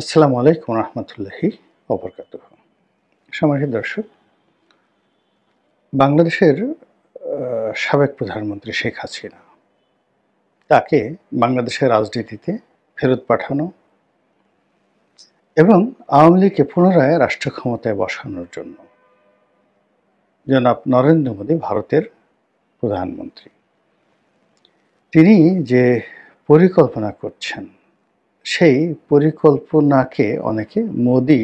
আসসালামু আলাইকুম রহমতুল্লাহি ওবরকাতুহ। সম্মানিত দর্শক, বাংলাদেশের সাবেক প্রধানমন্ত্রী শেখ হাসিনা তাকে বাংলাদেশের রাজনীতিতে ফেরত পাঠানো এবং আওয়ামী লীগকে পুনরায় রাষ্ট্র ক্ষমতায় বসানোর জন্য জনাব নরেন্দ্র মোদী ভারতের প্রধানমন্ত্রী তিনি যে পরিকল্পনা করছেন সেই পরিকল্পনাকে অনেকে মোদী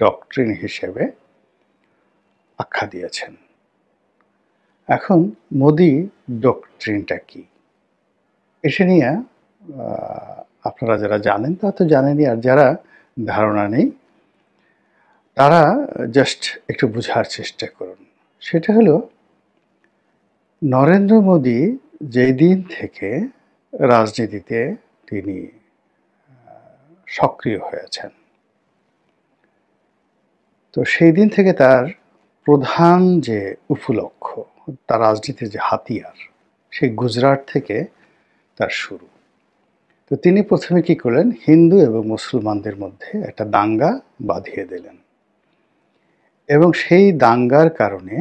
ডক্ট্রিন হিসেবে আখ্যা দিয়েছেন। এখন মোদী ডক্ট্রিনটা কি এসে নিয়ে আপনারা যারা জানেন তা তো জানেনই, আর যারা ধারণা নেই তারা জাস্ট একটু বোঝার চেষ্টা করুন। সেটা হলো, নরেন্দ্র মোদী যেই দিন থেকে রাজনীতিতে তিনি সক্রিয় হয়েছেন, তো সেই দিন থেকে তার প্রধান যে উপলক্ষ, তার রাজনীতির যে হাতিয়ার, সেই গুজরাট থেকে তার শুরু। তো তিনি প্রথমে কি করলেন, হিন্দু এবং মুসলমানদের মধ্যে একটা দাঙ্গা বাঁধিয়ে দিলেন এবং সেই দাঙ্গার কারণে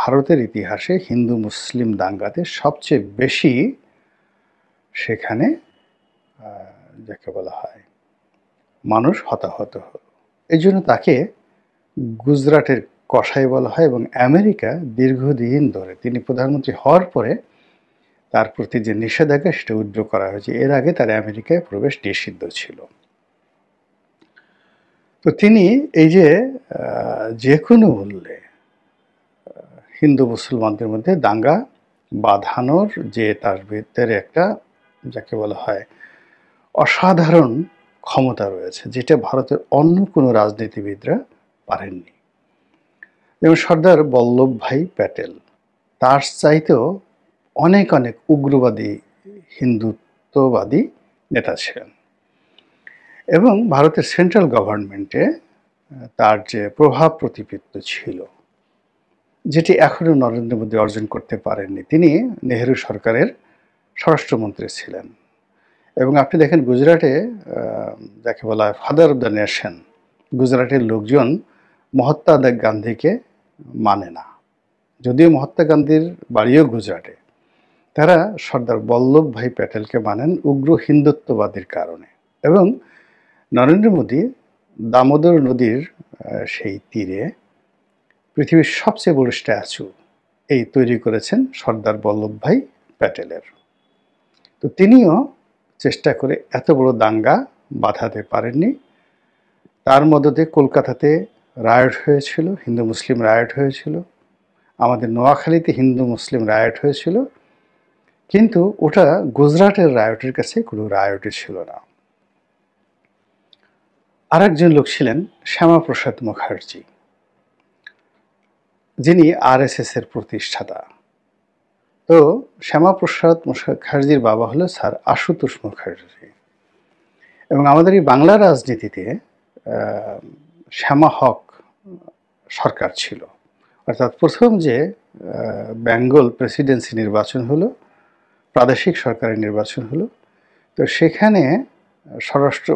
ভারতের ইতিহাসে হিন্দু মুসলিম দাঙ্গাতে সবচেয়ে বেশি সেখানে যাকে বলা হয় মানুষ হতাহত হল। এই জন্য তাকে গুজরাটের কসাই বলা হয় এবং আমেরিকা দীর্ঘদিন ধরে তিনি প্রধানমন্ত্রী হওয়ার পরে তার প্রতি যে নিষেধাজ্ঞা সেটা উইথড্র করা হয়েছে। এর আগে তার আমেরিকায় প্রবেশ নিষিদ্ধ ছিল। তো তিনি এই যে কোনো মূল্যে হিন্দু মুসলমানদের মধ্যে দাঙ্গা বাঁধানোর যে তার ভিতরে একটা যাকে বলা হয় অসাধারণ ক্ষমতা রয়েছে, যেটা ভারতের অন্য কোনো রাজনীতিবিদরা পারেননি। যেমন সর্দার বল্লভভাই প্যাটেল, তার চাইতেও অনেক অনেক উগ্রবাদী হিন্দুত্ববাদী নেতা ছিলেন এবং ভারতের সেন্ট্রাল গভর্নমেন্টে তার যে প্রভাব প্রতিপত্তি ছিল, যেটি এখনও নরেন্দ্র মোদী অর্জন করতে পারেননি। তিনি নেহেরু সরকারের স্বরাষ্ট্রমন্ত্রী ছিলেন এবং আপনি দেখেন গুজরাটে যাকে বলা হয় ফাদার অব দ্য নেশন, গুজরাটের লোকজন মহাত্মা গান্ধীকে মানে না, যদিও মহাত্মা গান্ধীর বাড়িও গুজরাটে। তারা সর্দার বল্লভভাই প্যাটেলকে মানেন উগ্র হিন্দুত্ববাদীর কারণে। এবং নরেন্দ্র মোদী দামোদর নদীর সেই তীরে পৃথিবীর সবচেয়ে বড় স্ট্যাচু এই তৈরি করেছেন সর্দার বল্লভভাই প্যাটেলের। তো তিনিও চেষ্টা করে এত বড় দাঙ্গা বাঁধাতে পারেননি। তার মধ্যে কলকাতাতে রায়ট হয়েছিল, হিন্দু মুসলিম রায়ট হয়েছিল, আমাদের নোয়াখালীতে হিন্দু মুসলিম রায়ট হয়েছিল, কিন্তু ওটা গুজরাটের রায়টের কাছে কোনো রায়টই ছিল না। আরেকজন লোক ছিলেন শ্যামাপ্রসাদ মুখার্জি, যিনি আরএসএস এর প্রতিষ্ঠাতা। তো শ্যামাপ্রসাদ মুখার্জির বাবা হলো স্যার আশুতোষ মুখার্জি এবং আমাদের এই বাংলা রাজনীতিতে শ্যামা হক সরকার ছিল। অর্থাৎ প্রথম যে বেঙ্গল প্রেসিডেন্সি নির্বাচন হলো, প্রাদেশিক সরকারের নির্বাচন হলো, তো সেখানে স্বরাষ্ট্র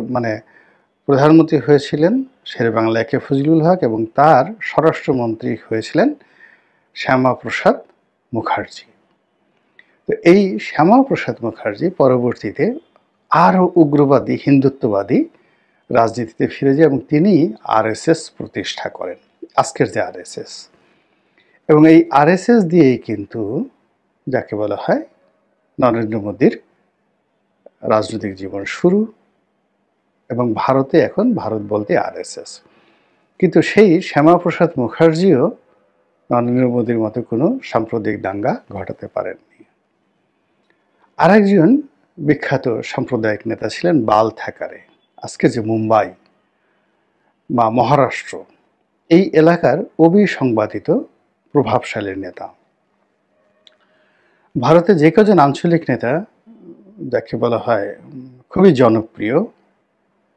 প্রধানমন্ত্রী হয়েছিলেন শেরেবাংলা একে ফজলুল হক এবং তার স্বরাষ্ট্রমন্ত্রী হয়েছিলেন শ্যামাপ্রসাদ মুখার্জি। তো এই শ্যামাপ্রসাদ মুখার্জি পরবর্তীতে আরও উগ্রবাদী হিন্দুত্ববাদী রাজনীতিতে ফিরে যায় এবং তিনি আরএসএস প্রতিষ্ঠা করেন, আজকের যে আরএসএস। এবং এই আরএসএস দিয়েই কিন্তু যাকে বলা হয় নরেন্দ্র মোদীর রাজনৈতিক জীবন শুরু এবং ভারতে এখন ভারত বলতে আরএসএস। কিন্তু সেই শ্যামাপ্রসাদ মুখার্জিও নরেন্দ্র মোদীর মতো কোনো সাম্প্রদায়িক দাঙ্গা ঘটাতে পারেননি। আরেকজন বিখ্যাত সাম্প্রদায়িক নেতা ছিলেন বাল থ্যাকারে, আজকে যে মুম্বাই বা মহারাষ্ট্র এই এলাকার অবিসংবাদিত প্রভাবশালী নেতা। ভারতে যে কজন আঞ্চলিক নেতা যাকে বলা হয় খুবই জনপ্রিয়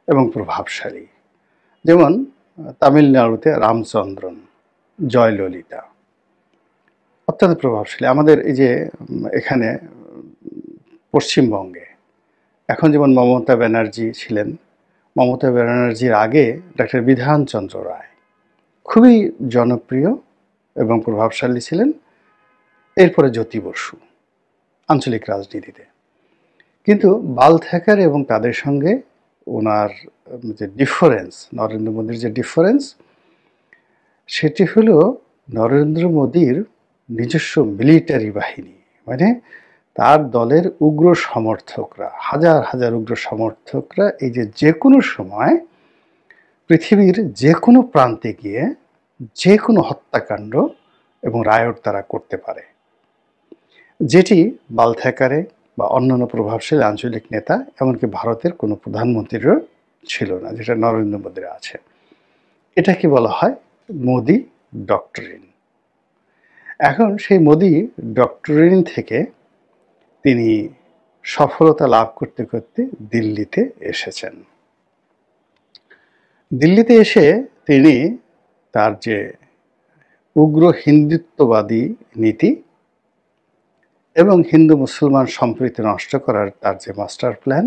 এবং প্রভাবশালী, যেমন তামিলনাড়ুতে রামচন্দ্রন, জয়ললিতা অত্যন্ত প্রভাবশালী। আমাদের এই যে এখানে পশ্চিমবঙ্গে এখন যেমন মমতা ব্যানার্জি ছিলেন, মমতা ব্যানার্জির আগে ডক্টর বিধানচন্দ্র রায় খুবই জনপ্রিয় এবং প্রভাবশালী ছিলেন। এরপরে জ্যোতি বসু আঞ্চলিক রাজনীতিতে। কিন্তু বাল থ্যাকার এবং তাদের সঙ্গে ওনার যে ডিফারেন্স, নরেন্দ্র মোদীর যে ডিফারেন্স, সেটি হলো নরেন্দ্র মোদীর নিজস্ব মিলিটারি বাহিনী, মানে তার দলের উগ্র সমর্থকরা, হাজার হাজার উগ্র সমর্থকরা এই যে কোনো সময় পৃথিবীর যে কোনো প্রান্তে গিয়ে যে কোনো হত্যাকাণ্ড এবং রায়ট তারা করতে পারে, যেটি বাল থ্যাকারে বা অন্যান্য প্রভাবশালী আঞ্চলিক নেতা, এমনকি ভারতের কোনো প্রধানমন্ত্রীরও ছিল না, যেটা নরেন্দ্র মোদীর আছে। এটাকে বলা হয় মোদি ডক্টরিন। এখন সেই মোদি ডক্টরিন থেকে তিনি সফলতা লাভ করতে করতে দিল্লিতে এসেছেন। দিল্লিতে এসে তিনি তার যে উগ্র হিন্দুত্ববাদী নীতি এবং হিন্দু মুসলমান সম্প্রীতি নষ্ট করার তার যে মাস্টার প্ল্যান,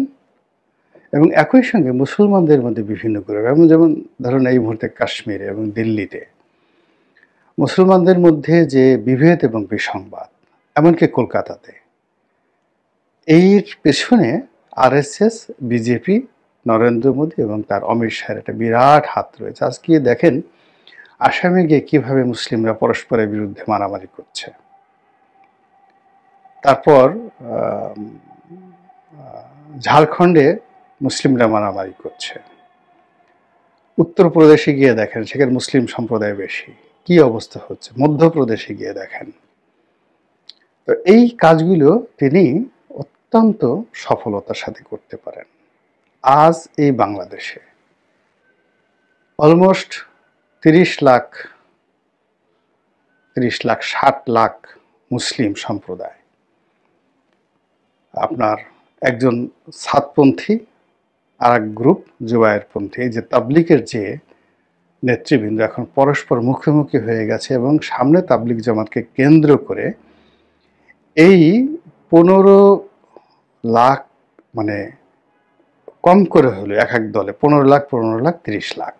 এবং একই সঙ্গে মুসলমানদের মধ্যে বিভিন্ন গ্রুপ, যেমন ধরুন এই মুহূর্তে কাশ্মীরে এবং দিল্লিতে মুসলমানদের মধ্যে যে বিভেদ এবং বিসংবাদ, এমনকি কলকাতাতে, এর পেছনে আরএসএস, বিজেপি, নরেন্দ্র মোদী এবং তার অমিত শাহের একটা বিরাট হাত রয়েছে। আজকে দেখেন আসামে গিয়ে কীভাবে মুসলিমরা পরস্পরের বিরুদ্ধে মারামারি করছে। তারপর ঝাড়খণ্ডে মুসলিমরা মারামারি করছে। উত্তরপ্রদেশে গিয়ে দেখেন সেখানে মুসলিম সম্প্রদায় বেশি, কি অবস্থা হচ্ছে। মধ্যপ্রদেশে গিয়ে দেখেন। তো এই কাজগুলো তিনি অত্যন্ত সফলতার সাথে করতে পারেন। আজ এই বাংলাদেশে অলমোস্ট 60 লাখ মুসলিম সম্প্রদায়, আপনার একজন সাতপন্থী আর এক গ্রুপ জুবায়েরপন্থী, এই যে তাবলিগের যে নেতৃবৃন্দ এখন পরস্পর মুখোমুখি হয়ে গেছে এবং সামনে তাবলিগ জামাতকে কেন্দ্র করে এই 15 লাখ, মানে কম করে হলো এক এক দলে 15 লাখ 30 লাখ,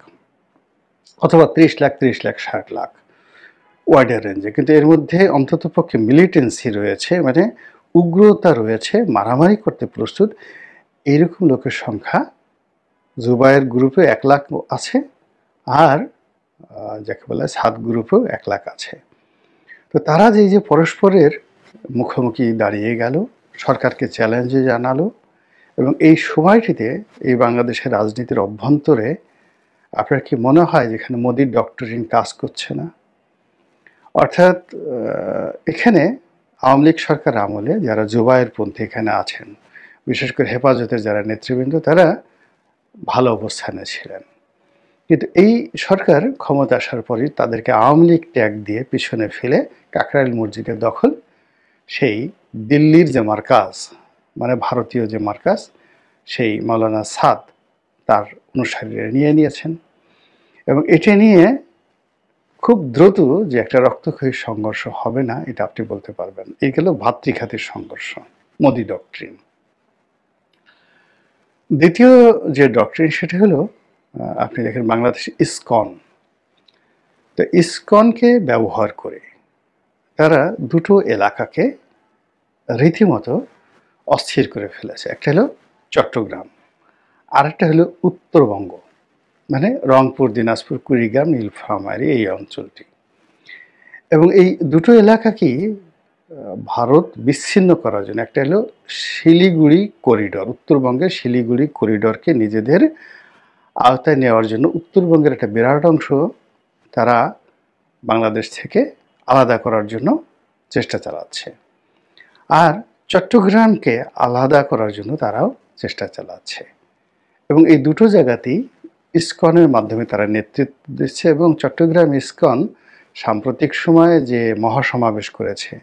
অথবা 30 লাখ 60 লাখ, ওয়াইডার রেঞ্জে। কিন্তু এর মধ্যে অন্তত পক্ষে মিলিটেন্সি রয়েছে, মানে উগ্রতা রয়েছে, মারামারি করতে প্রস্তুত, এইরকম লোকের সংখ্যা জুবায়ের গ্রুপে 1 লাখ আছে, আর যাকে বলে সাত গ্রুপেও 1 লাখ আছে। তো তারা যে পরস্পরের মুখোমুখি দাঁড়িয়ে গেল, সরকারকে চ্যালেঞ্জে জানালো, এবং এই সময়টিতে এই বাংলাদেশের রাজনীতির অভ্যন্তরে আপনার কি মনে হয় যেখানে মোদির ডক্টরিন কাজ করছে না? অর্থাৎ এখানে আওয়ামী লীগ সরকার আমলে যারা জুবায়েরপন্থী এখানে আছেন, বিশেষ করে হেফাজতের যারা নেতৃবৃন্দ, তারা ভালো অবস্থানে ছিলেন। কিন্তু এই সরকার ক্ষমতা আসার পরই তাদেরকে আওয়ামী লীগ ট্যাগ দিয়ে পিছনে ফেলে কাকরাইল মসজিদের দখল, সেই দিল্লির যে মার্কাজ, মানে ভারতীয় যে মার্কাজ, সেই মাওলানা সাদ তার অনুসারীরা নিয়েছেন। এবং এটা নিয়ে খুব দ্রুত যে একটা রক্তক্ষয়ী সংঘর্ষ হবে না, এটা আপনি বলতে পারবেন। এই গেল ভাতৃঘাতের সংঘর্ষ, মোদি ডক্টরিন। দ্বিতীয় যে ডক্টরিন সেটা হলো, আপনি দেখেন বাংলাদেশ ইসকন। তো ইসকনকে ব্যবহার করে তারা দুটো এলাকাকে রীতিমতো অস্থির করে ফেলেছে। একটা হলো চট্টগ্রাম, আর একটা হলো উত্তরবঙ্গ, মানে রংপুর, দিনাজপুর, কুড়িগ্রাম, নীলফামারী, এই অঞ্চলটি। এবং এই দুটো এলাকাকেই ভারত বিচ্ছিন্ন করার জন্য, একটা হলো শিলিগুড়ি করিডর, উত্তরবঙ্গের শিলিগুড়ি করিডরকে নিজেদের আওতায় নেওয়ার জন্য উত্তরবঙ্গের একটা বিরাট অংশ তারা বাংলাদেশ থেকে আলাদা করার জন্য চেষ্টা চালাচ্ছে, আর চট্টগ্রামকে আলাদা করার জন্য তারাও চেষ্টা চালাচ্ছে। এবং এই দুটো জায়গাতেই ইসকনের মাধ্যমে তারা নেতৃত্ব দিচ্ছে। এবং চট্টগ্রাম ইসকন সাম্প্রতিক সময়ে যে মহাসমাবেশ করেছে,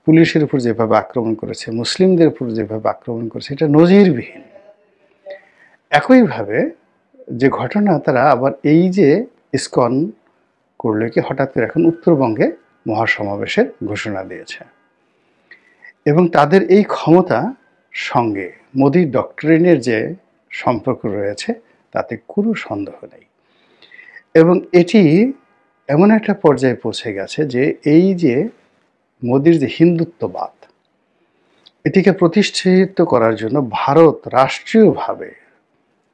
পুলিশের উপর যেভাবে আক্রমণ করেছে, মুসলিমদের উপর যেভাবে আক্রমণ করেছে, এটা নজিরবিহীন। একইভাবে যে ঘটনা, তারা আবার এই যে ইসকন করলে কি হঠাৎ করে এখন উত্তরবঙ্গে মহাসমাবেশের ঘোষণা দিয়েছে। এবং তাদের এই ক্ষমতা সঙ্গে মোদির ডক্টরিনের যে সম্পর্ক রয়েছে, তাতে কোনো সন্দেহ নেই। এবং এটি এমন একটা পর্যায়ে পৌঁছে গেছে যে এই যে মোদির যে হিন্দুত্ববাদ, এটিকে প্রতিষ্ঠিত করার জন্য ভারত রাষ্ট্রীয়ভাবে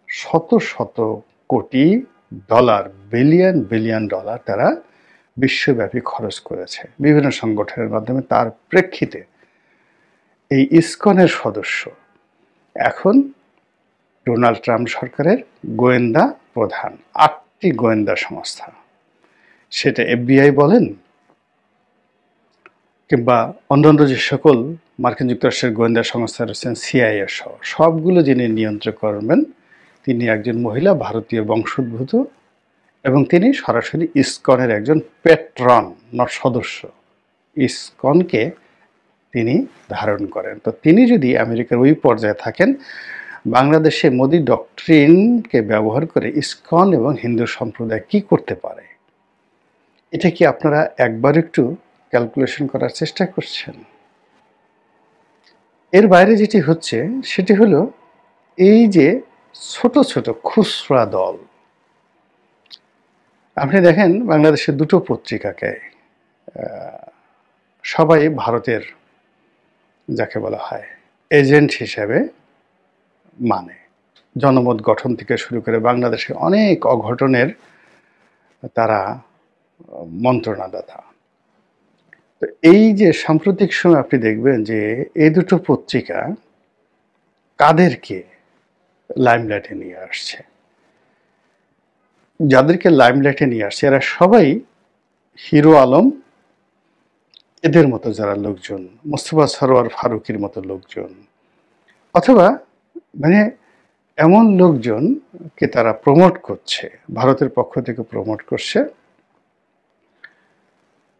শত শত কোটি ডলার, বিলিয়ন বিলিয়ন ডলার তারা বিশ্বব্যাপী খরচ করেছে বিভিন্ন সংগঠনের মাধ্যমে। তার প্রেক্ষিতে এই ইসকনের সদস্য এখন ডোনাল্ড ট্রাম্প সরকারের গোয়েন্দা প্রধান। 8টি গোয়েন্দা সংস্থা, সেটা এফবিআই বলেন কিংবা অন্যান্য যে সকল মার্কিন যুক্তরাষ্ট্রের গোয়েন্দা সংস্থা রয়েছেন, সিআইএ সহ, সবগুলো যিনি নিয়ন্ত্রণ করবেন তিনি একজন মহিলা, ভারতীয় বংশোদ্ভূত, এবং তিনি সরাসরি ইসকনের একজন পেট্রন, নট সদস্য। ইসকনকে তিনি ধারণ করেন। তো তিনি যদি আমেরিকার ওই পর্যায়ে থাকেন, বাংলাদেশে মোদি ডক্ট্রিনকে ব্যবহার করে ইসকন এবং হিন্দু সম্প্রদায় কি করতে পারে, এটা কি আপনারা একবার একটু ক্যালকুলেশন করার চেষ্টা করছেন? এর বাইরে যেটি হচ্ছে সেটি হলো এই যে ছোট ছোট খুচরা দল। আপনি দেখেন বাংলাদেশের দুটো পত্রিকাকে সবাই ভারতের যাকে বলা হয় এজেন্ট হিসেবে মানে, জনমত গঠন থেকে শুরু করে বাংলাদেশে অনেক অঘটনের তারা মন্ত্রণাদাতা। তো এই যে সাম্প্রতিক সময় আপনি দেখবেন যে এই দুটো পত্রিকা কাদেরকে লাইমলাইটে নিয়ে আসছে, যাদেরকে লাইমলাইটে নিয়ে আসছে এরা সবাই হিরো আলম এদের মতো যারা লোকজন, মোস্তফা সরোয়ার ফারুকের মতো লোকজন, অথবা মানে এমন লোকজনকে তারা প্রমোট করছে, ভারতের পক্ষ থেকে প্রমোট করছে,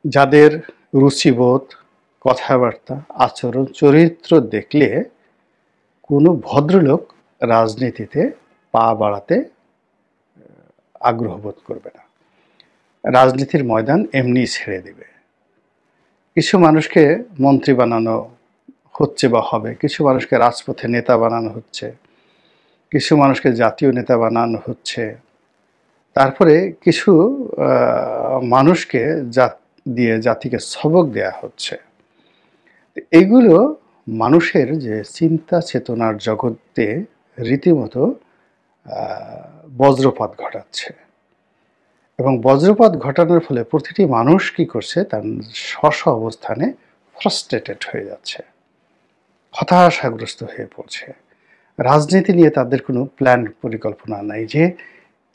যাদের রুচিবোধ, কথাবার্তা, আচরণ, চরিত্র দেখলে কোনো ভদ্রলোক রাজনীতিতে পা বাড়াতে আগ্রহ বোধ করবে না, রাজনীতির ময়দান এমনি ছেড়ে দেবে। কিছু মানুষকে মন্ত্রী বানানো হচ্ছে বা হবে, কিছু মানুষকে রাজপথে নেতা বানানো হচ্ছে, কিছু মানুষকে জাতীয় নেতা বানানো হচ্ছে, তারপরে কিছু মানুষকে দিয়ে জাতিকে সবক দেয়া হচ্ছে। এইগুলো মানুষের যে চিন্তা চেতনার জগতে রীতিমতো বজ্রপাত ঘটাচ্ছে, এবং বজ্রপাত ঘটানোর ফলে প্রতিটি মানুষ কি করছে, তার স্ব অবস্থানে ফ্রাস্ট্রেটেড হয়ে যাচ্ছে, হতাশাগ্রস্ত হয়ে পড়ছে। রাজনীতি নিয়ে তাদের কোনো প্ল্যান পরিকল্পনা নাই যে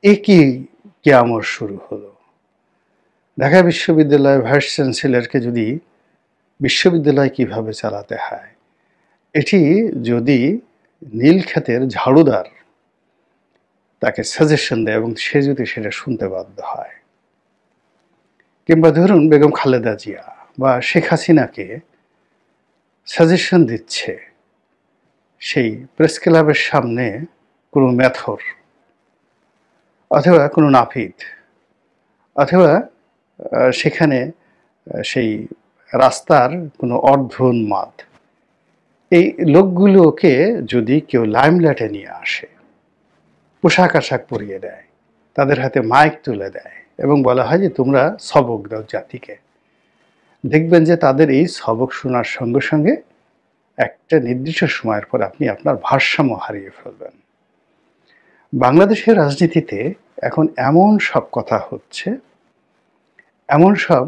এ কি কিয়ামত শুরু হলো। ঢাকা বিশ্ববিদ্যালয়ের ভাইস চ্যান্সেলরকে যদি বিশ্ববিদ্যালয় কিভাবে চালাতে হয় এটি যদি নীলক্ষেতের ঝাড়ুদার তাকে সাজেশন দেয় এবং সে যদি সেটা শুনতে বাধ্য হয়, কিংবা ধরুন বেগম খালেদা জিয়া বা শেখ হাসিনাকে সাজেশন দিচ্ছে সেই প্রেস ক্লাবের সামনে কোনো মেথর অথবা কোনো নাপিত, অথবা সেখানে সেই রাস্তার কোনো অর্ধোন্মাদ, এই লোকগুলোকে যদি কেউ লাইমলাইটে নিয়ে আসে, পোশাক আশাক পরিয়ে দেয়, তাদের হাতে মাইক তুলে দেয় এবং বলা হয় যে তোমরা সবক দাও জাতিকে, দেখবেন যে তাদের এই সবক শোনার সঙ্গে সঙ্গে একটা নির্দিষ্ট সময়ের পর আপনি আপনার ভারসাম্য হারিয়ে ফেলবেন। বাংলাদেশের রাজনীতিতে এখন এমন সব কথা হচ্ছে, এমন সব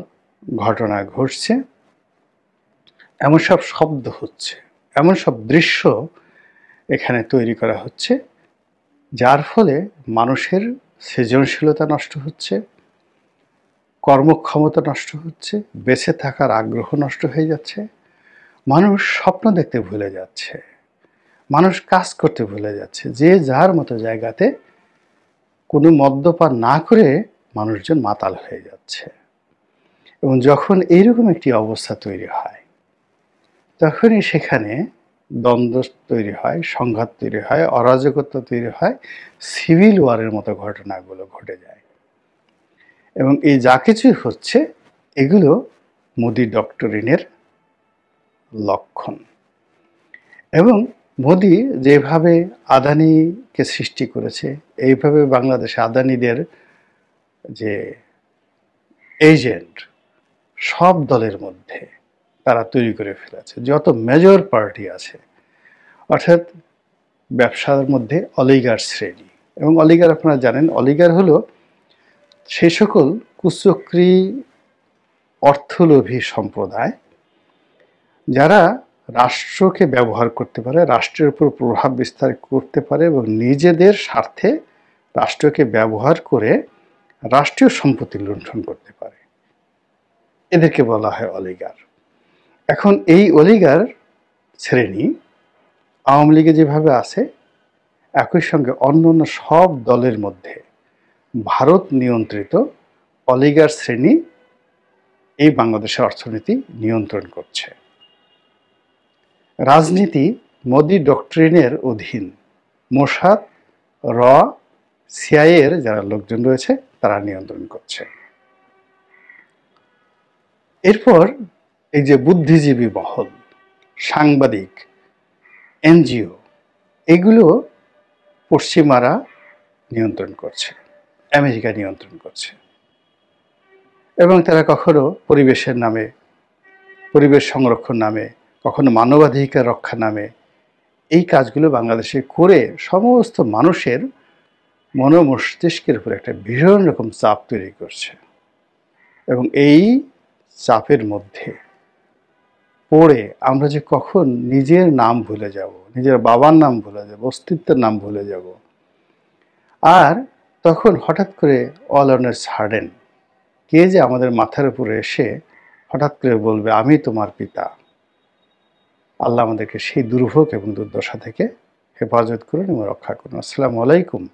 ঘটনা ঘটছে, এমন সব শব্দ হচ্ছে, এমন সব দৃশ্য এখানে তৈরি করা হচ্ছে, যার ফলে মানুষের সৃজনশীলতা নষ্ট হচ্ছে, কর্মক্ষমতা নষ্ট হচ্ছে, বেঁচে থাকার আগ্রহ নষ্ট হয়ে যাচ্ছে, মানুষ স্বপ্ন দেখতে ভুলে যাচ্ছে, মানুষ কাজ করতে ভুলে যাচ্ছে, যে যার মতো জায়গাতে কোনো মদ্যপান না করে মানুষজন মাতাল হয়ে যাচ্ছে। এবং যখন এইরকম একটি অবস্থা তৈরি হয় তখনই সেখানে দ্বন্দ্ব তৈরি হয়, সংঘাত তৈরি হয়, অরাজকতা তৈরি হয়, সিভিল ওয়ারের মতো ঘটনাগুলো ঘটে যায়। এবং এই যা কিছুই হচ্ছে এগুলো মোদি ডক্টরিনের লক্ষণ। এবং মোদি যেভাবে আদানিকে সৃষ্টি করেছে, এইভাবে বাংলাদেশে আদানিদের যে এজেন্ট সব দলের মধ্যে তারা তৈরি করে ফেলেছে। যত মেজর পার্টি আছে, অর্থাৎ ব্যবসার মধ্যে অলিগার শ্রেণী। এবং অলিগার আপনারা জানেন, অলিগার হলো সেই সকল কুচক্রী অর্থলোভী সম্প্রদায় যারা রাষ্ট্রকে ব্যবহার করতে পারে, রাষ্ট্রের উপর প্রভাব বিস্তার করতে পারে এবং নিজেদের স্বার্থে রাষ্ট্রকে ব্যবহার করে রাষ্ট্রীয় সম্পত্তি লুণ্ঠন করতে পারে। এদেরকে বলা হয় অলিগার। এখন এই অলিগার শ্রেণী আওয়ামী লীগে যেভাবে আছে, একই সঙ্গে অন্যান্য সব দলের মধ্যে ভারত নিয়ন্ত্রিত অলিগার শ্রেণী এই বাংলাদেশের অর্থনীতি নিয়ন্ত্রণ করছে। রাজনীতি মোদি ডক্ট্রিনের অধীন। মোসাদ, র, সিআইএর যারা লোকজন রয়েছে তারা নিয়ন্ত্রণ করছে। এরপর এই যে বুদ্ধিজীবী মহল, সাংবাদিক, এনজিও, এগুলো পশ্চিমারা নিয়ন্ত্রণ করছে, আমেরিকা নিয়ন্ত্রণ করছে। এবং তারা কখনো পরিবেশের নামে, পরিবেশ সংরক্ষণ নামে, কখনো মানবাধিকার রক্ষা নামে এই কাজগুলো বাংলাদেশে করে সমস্ত মানুষের মনোমস্তিষ্কের উপর একটা ভীষণ রকম চাপ তৈরি করছে। এবং এই চাপের মধ্যে পড়ে আমরা যে কখন নিজের নাম ভুলে যাব, নিজের বাবার নাম ভুলে যাব, অস্তিত্বের নাম ভুলে যাব, আর তখন হঠাৎ করে অল অন এ সাডেন কে যে আমাদের মাথার উপরে এসে হঠাৎ করে বলবে আমি তোমার পিতা। আল্লাহ আমাদেরকে সেই দুর্ভোগ এবং দুর্দশা থেকে হেফাজত করুন এবং রক্ষা করুন। আসসালামু আলাইকুম।